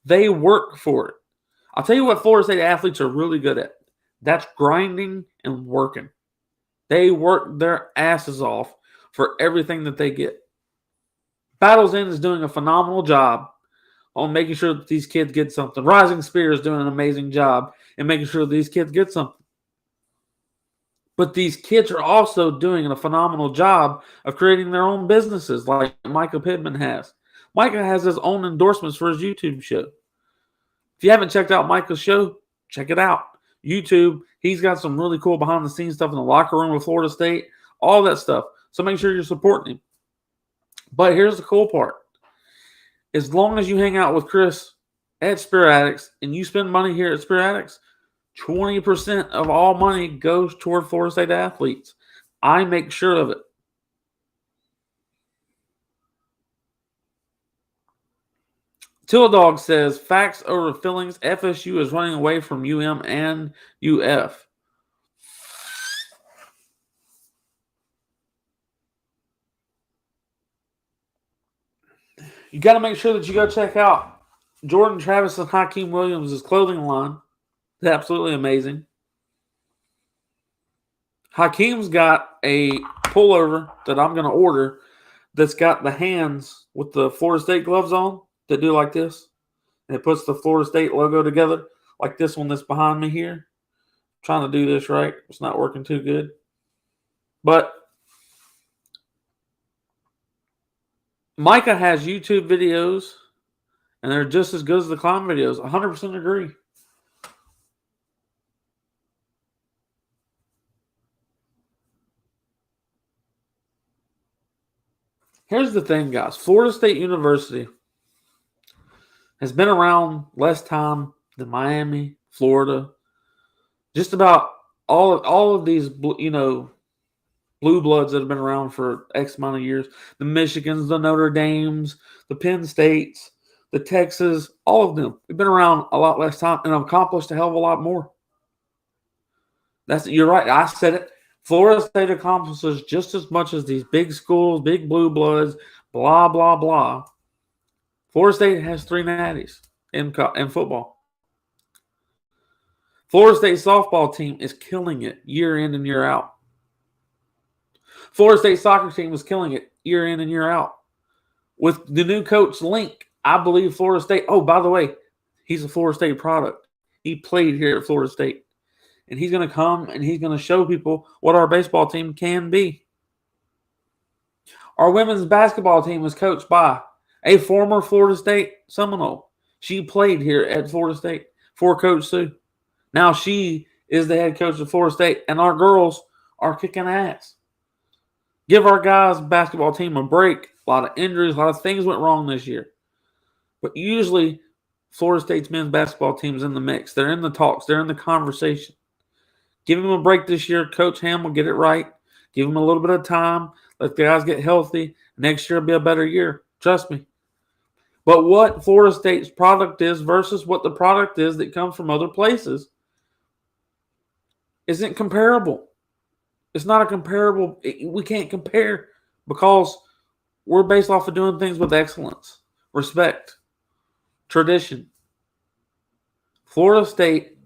They work for it. I'll tell you what Florida State athletes are really good at. That's grinding and working. They work their asses off for everything that they get. Battles Inn is doing a phenomenal job on making sure that these kids get something. Rising Spear is doing an amazing job in making sure that these kids get something. But these kids are also doing a phenomenal job of creating their own businesses like Micah Pittman has. Micah has his own endorsements for his YouTube show. If you haven't checked out Micah's show, check it out. YouTube, he's got some really cool behind-the-scenes stuff in the locker room with Florida State, all that stuff. So make sure you're supporting him. But here's the cool part. As long as you hang out with Chris at Spear Addicts and you spend money here at Spear Addicts, 20% of all money goes toward Florida State athletes. I make sure of it. Till Dog says, facts over feelings. FSU is running away from UM and UF. You got to make sure that you go check out Jordan Travis and Hakeem Williams' clothing line. It's absolutely amazing. Hakeem's got a pullover that I'm going to order that's got the hands with the Florida State gloves on that do like this. And it puts the Florida State logo together like this one that's behind me here. I'm trying to do this right. It's not working too good. But Micah has YouTube videos, and they're just as good as the clown videos. 100% agree. Here's the thing, guys. Florida State University has been around less time than Miami, Florida. Just about all of these, blue bloods that have been around for X amount of years. The Michigans, the Notre Dames, the Penn States, the Texas, all of them. They've been around a lot less time and accomplished a hell of a lot more. You're right. I said it. Florida State accomplishes just as much as these big schools, big blue bloods, blah, blah, blah. Florida State has 3 natties in football. Florida State softball team is killing it year in and year out. Florida State soccer team is killing it year in and year out. With the new coach, Link, I believe Florida State, oh, by the way, he's a Florida State product. He played here at Florida State. And he's going to come and he's going to show people what our baseball team can be. Our women's basketball team was coached by a former Florida State Seminole. She played here at Florida State for Coach Sue. Now she is the head coach of Florida State, and our girls are kicking ass. Give our guys' basketball team a break. A lot of injuries, a lot of things went wrong this year. But usually, Florida State's men's basketball team is in the mix. They're in the talks. They're in the conversation. Give them a break this year. Coach Ham will get it right. Give them a little bit of time. Let the guys get healthy. Next year will be a better year. Trust me. But what Florida State's product is versus what the product is that comes from other places isn't comparable. It's not a comparable. We can't compare because we're based off of doing things with excellence, respect, tradition. Florida State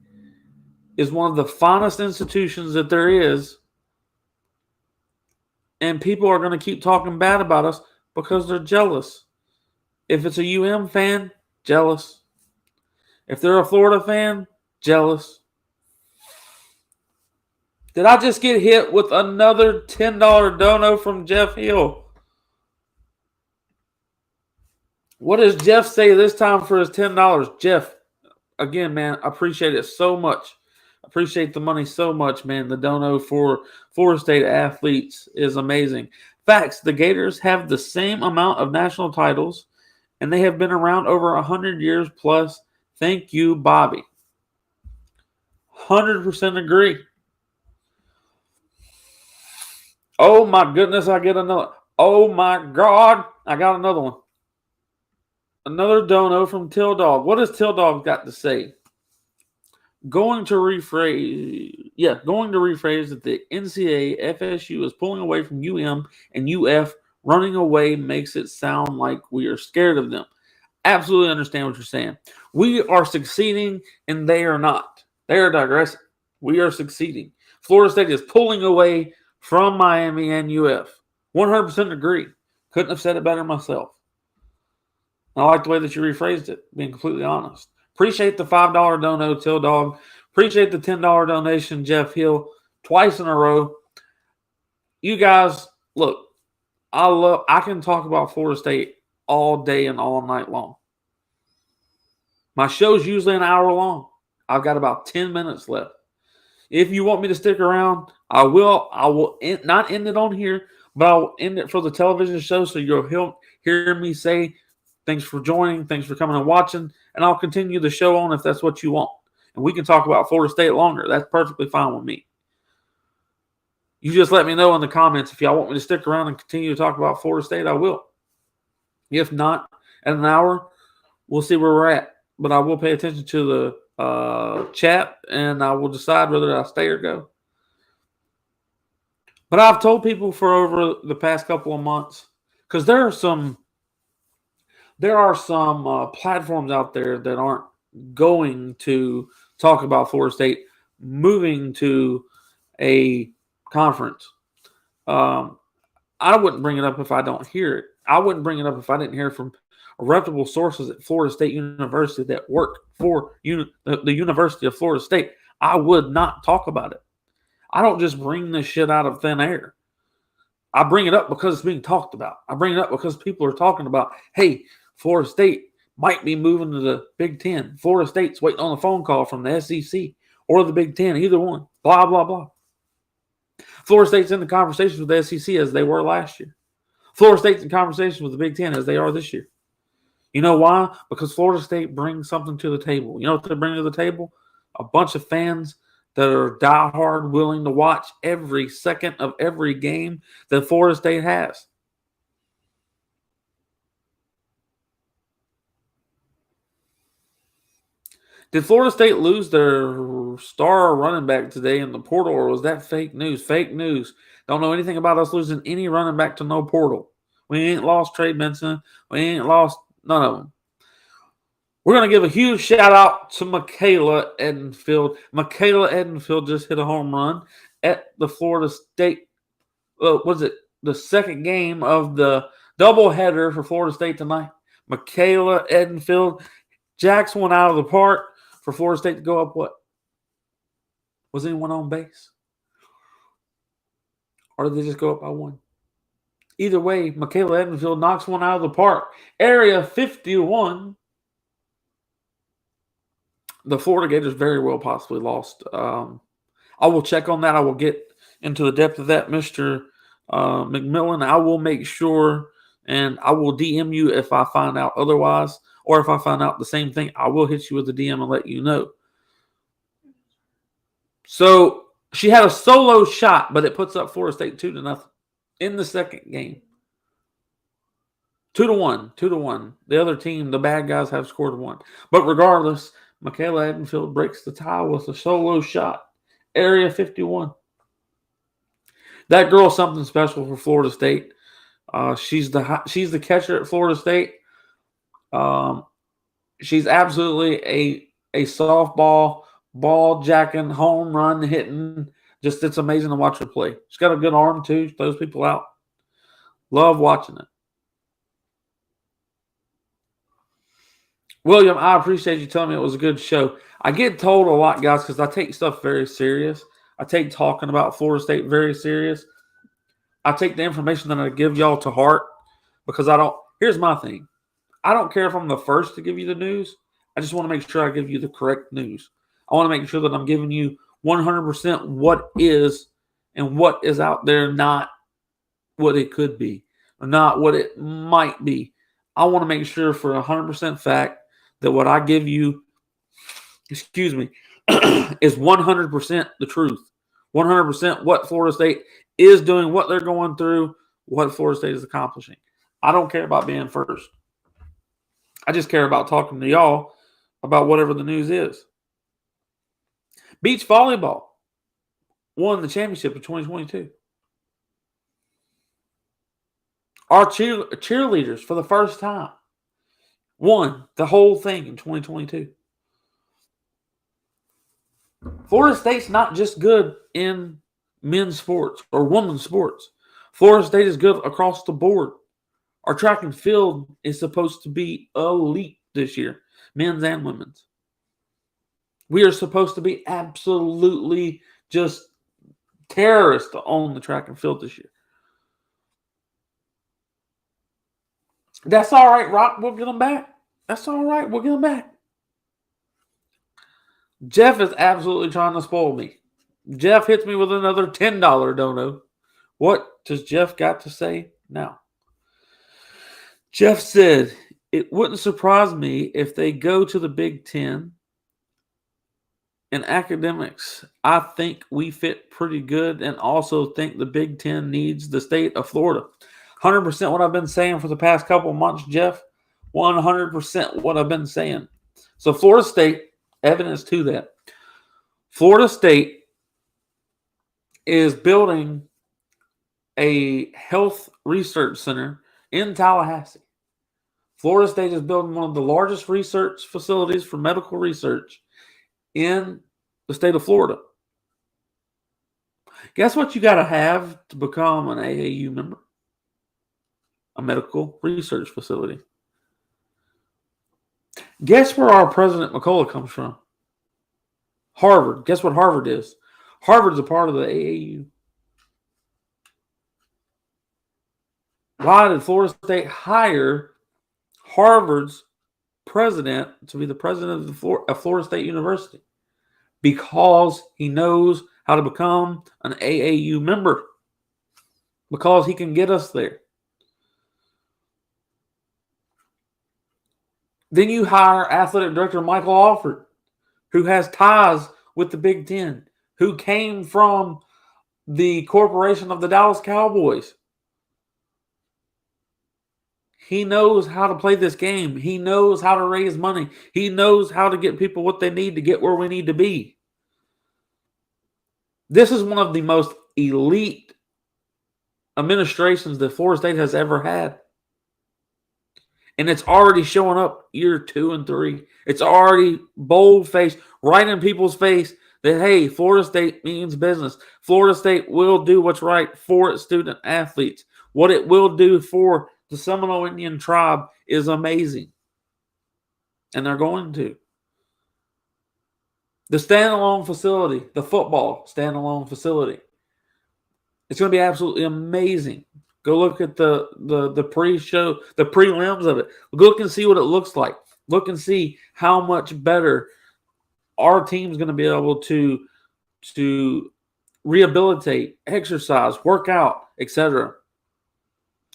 is one of the finest institutions that there is, and people are going to keep talking bad about us because they're jealous. If it's a UM fan, jealous. If they're a Florida fan, jealous. Did I just get hit with another $10 dono from Jeff Hill? What does Jeff say this time for his $10? Jeff, again, man, I appreciate it so much. I appreciate the money so much, man. The dono for Florida State athletes is amazing. Facts, the Gators have the same amount of national titles, and they have been around over 100 years plus. Thank you, Bobby. 100% agree. Oh, my goodness, I get another. Oh, my God, I got another one. Another dono from Till Dog. What has Till Dog got to say? Going to rephrase that the NCAA FSU is pulling away from UM and UF. Running away makes it sound like we are scared of them. Absolutely understand what you're saying. We are succeeding and they are not. They are digressing. We are succeeding. Florida State is pulling away from Miami and UF. 100% agree. Couldn't have said it better myself. I like the way that you rephrased it, being completely honest. Appreciate the $5 dono, Till Dog. Appreciate the $10 donation, Jeff Hill, twice in a row. You guys, look, I can talk about Florida State all day and all night long. My show's usually an hour long. I've got about 10 minutes left. If you want me to stick around, I will. I will not end it on here, but I'll end it for the television show so you'll hear me say thanks for joining, thanks for coming and watching, and I'll continue the show on if that's what you want. And we can talk about Florida State longer. That's perfectly fine with me. You just let me know in the comments if y'all want me to stick around and continue to talk about Florida State, I will. If not, at an hour, we'll see where we're at. But I will pay attention to the chat, and I will decide whether I stay or go. But I've told people for over the past couple of months, because there are some platforms out there that aren't going to talk about Florida State moving to a conference. I wouldn't bring it up if I don't hear it. I wouldn't bring it up if I didn't hear from reputable sources at Florida State University that work for the University of Florida State. I would not talk about it. I don't just bring this shit out of thin air. I bring it up because it's being talked about. I bring it up because people are talking about, hey, Florida State might be moving to the Big Ten. Florida State's waiting on a phone call from the SEC or the Big Ten, either one. Blah, blah, blah. Florida State's in the conversations with the SEC as they were last year. Florida State's in conversations with the Big Ten as they are this year. You know why? Because Florida State brings something to the table. You know what they bring to the table? A bunch of fans that are diehard, willing to watch every second of every game that Florida State has. Did Florida State lose their star running back today in the portal, or was that fake news? Fake news. Don't know anything about us losing any running back to no portal. We ain't lost Trey Benson. We ain't lost none of them. We're going to give a huge shout out to Michaela Edenfield. Michaela Edenfield just hit a home run at the Florida State. Was it the second game of the doubleheader for Florida State tonight? Michaela Edenfield jacks one out of the park for Florida State to go up what? Was anyone on base? Or did they just go up by one? Either way, Michaela Edenfield knocks one out of the park. Area 51. The Florida Gators very well possibly lost. I will check on that. I will get into the depth of that, Mr. McMillan. I will make sure, and I will DM you if I find out otherwise, or if I find out the same thing, I will hit you with a DM and let you know. So she had a solo shot, but it puts up Florida State 2-0 in the second game. 2-1, 2-1. The other team, the bad guys, have scored one. But regardless, Michaela Edenfield breaks the tie with a solo shot. Area 51. That girl's something special for Florida State. She's the catcher at Florida State. She's absolutely a softball, ball jacking, home run hitting. Just it's amazing to watch her play. She's got a good arm too. She throws people out. Love watching it. William, I appreciate you telling me it was a good show. I get told a lot, guys, because I take stuff very serious. I take talking about Florida State very serious. I take the information that I give y'all to heart because here's my thing. I don't care if I'm the first to give you the news. I just want to make sure I give you the correct news. I want to make sure that I'm giving you 100% what is and what is out there, not what it could be, or not what it might be. I want to make sure for 100% fact that what I give you, is 100% the truth. 100% what Florida State is doing, what they're going through, what Florida State is accomplishing. I don't care about being first. I just care about talking to y'all about whatever the news is. Beach volleyball won the championship of 2022. Our cheerleaders, for the first time, won the whole thing in 2022. Florida State's not just good in men's sports or women's sports. Florida State is good across the board. Our track and field is supposed to be elite this year, men's and women's. We are supposed to be absolutely just terrorists to own the track and field this year. That's all right, Rock. We'll get them back. That's all right. We'll get them back. Jeff is absolutely trying to spoil me. Jeff hits me with another $10 dono. What does Jeff got to say now? Jeff said, it wouldn't surprise me if they go to the Big Ten. In academics, I think we fit pretty good and also think the Big Ten needs the state of Florida. 100% what I've been saying for the past couple of months, Jeff. 100% what I've been saying. So Florida State, evidence to that. Florida State is building a health research center in Tallahassee. Florida State is building one of the largest research facilities for medical research in the state of Florida. Guess what you got to have to become an AAU member? A medical research facility. Guess where our President McCullough comes from? Harvard. Guess what Harvard is? Harvard's a part of the AAU. Why did Florida State hire Harvard's president to be the president of Florida State University? Because he knows how to become an AAU member. Because he can get us there. Then you hire athletic director Michael Alford, who has ties with the Big Ten, who came from the corporation of the Dallas Cowboys. He knows how to play this game. He knows how to raise money. He knows how to get people what they need to get where we need to be. This is one of the most elite administrations that Florida State has ever had. And it's already showing up year 2 and 3. It's already bold-faced, right in people's face that, hey, Florida State means business. Florida State will do what's right for its student athletes. What it will do for the Seminole Indian tribe is amazing. And they're going to. The standalone facility, the football standalone facility, it's going to be absolutely amazing. Go look at the pre-show, the prelims of it. Look and see what it looks like. Look and see how much better our team's going to be able to rehabilitate, exercise, work out, etc.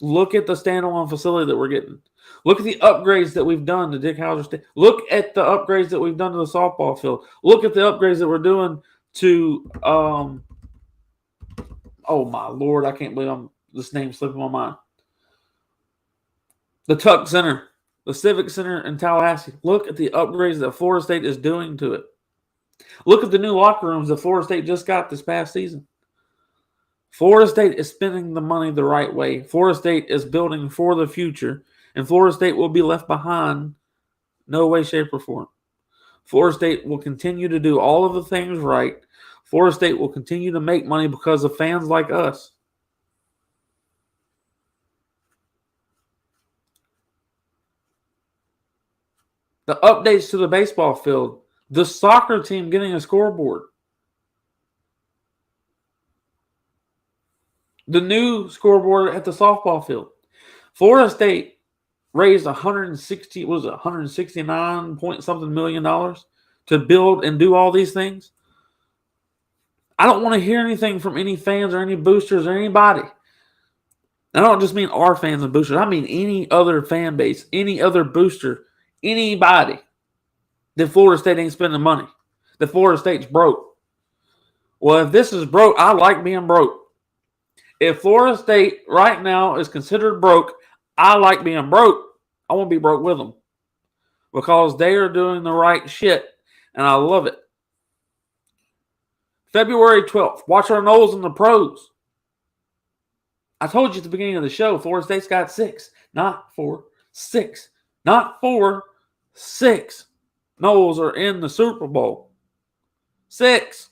Look at the standalone facility that we're getting. Look at the upgrades that we've done to Dick Howser State. Look at the upgrades that we've done to the softball field. Look at the upgrades that we're doing to oh my Lord, I can't believe this name's slipping my mind. The Tuck Center, the Civic Center in Tallahassee. Look at the upgrades that Florida State is doing to it. Look at the new locker rooms that Florida State just got this past season. Florida State is spending the money the right way. Florida State is building for the future, and Florida State will be left behind no way, shape, or form. Florida State will continue to do all of the things right. Florida State will continue to make money because of fans like us. The updates to the baseball field, the soccer team getting a scoreboard, the new scoreboard at the softball field. Florida State raised $169 point something million to build and do all these things. I don't want to hear anything from any fans or any boosters or anybody. I don't just mean our fans and boosters. I mean any other fan base, any other booster, anybody that Florida State ain't spending money, that Florida State's broke. Well, if this is broke, I like being broke. If Florida State right now is considered broke, I like being broke. I want to be broke with them because they are doing the right shit, and I love it. February 12th, watch our NOLES in the pros. I told you at the beginning of the show, Florida State's got 6, not 4, 6. Not 4, 6. NOLES are in the Super Bowl. 6.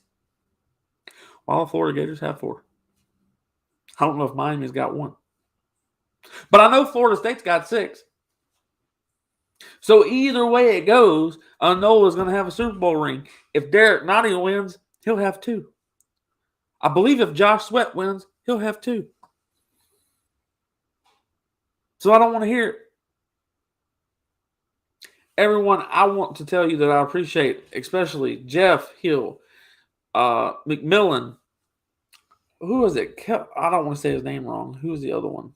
While the Florida Gators have 4. I don't know if Miami's got 1. But I know Florida State's got 6. So either way it goes, NOLA is going to have a Super Bowl ring. If Derek Nottie wins, he'll have 2. I believe if Josh Sweat wins, he'll have 2. So I don't want to hear it. Everyone, I want to tell you that I appreciate, especially Jeff Hill, McMillan. Who is it? I don't want to say his name wrong. Who's the other one?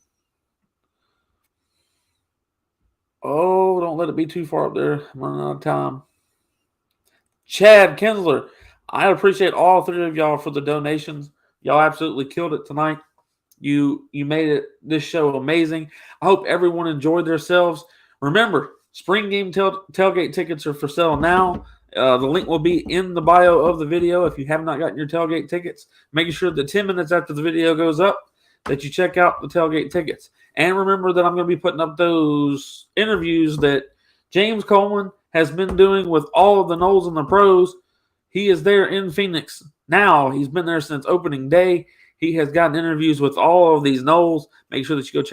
Oh, don't let it be too far up there. I'm running out of time. Chad Kinsler. I appreciate all 3 of y'all for the donations. Y'all absolutely killed it tonight. You made this show amazing. I hope everyone enjoyed themselves. Remember, spring game tailgate tickets are for sale now. The link will be in the bio of the video. If you have not gotten your tailgate tickets, make sure that 10 minutes after the video goes up that you check out the tailgate tickets. And remember that I'm going to be putting up those interviews that James Coleman has been doing with all of the NOLES and the pros. He is there in Phoenix now. He's been there since opening day. He has gotten interviews with all of these NOLES. Make sure that you go check out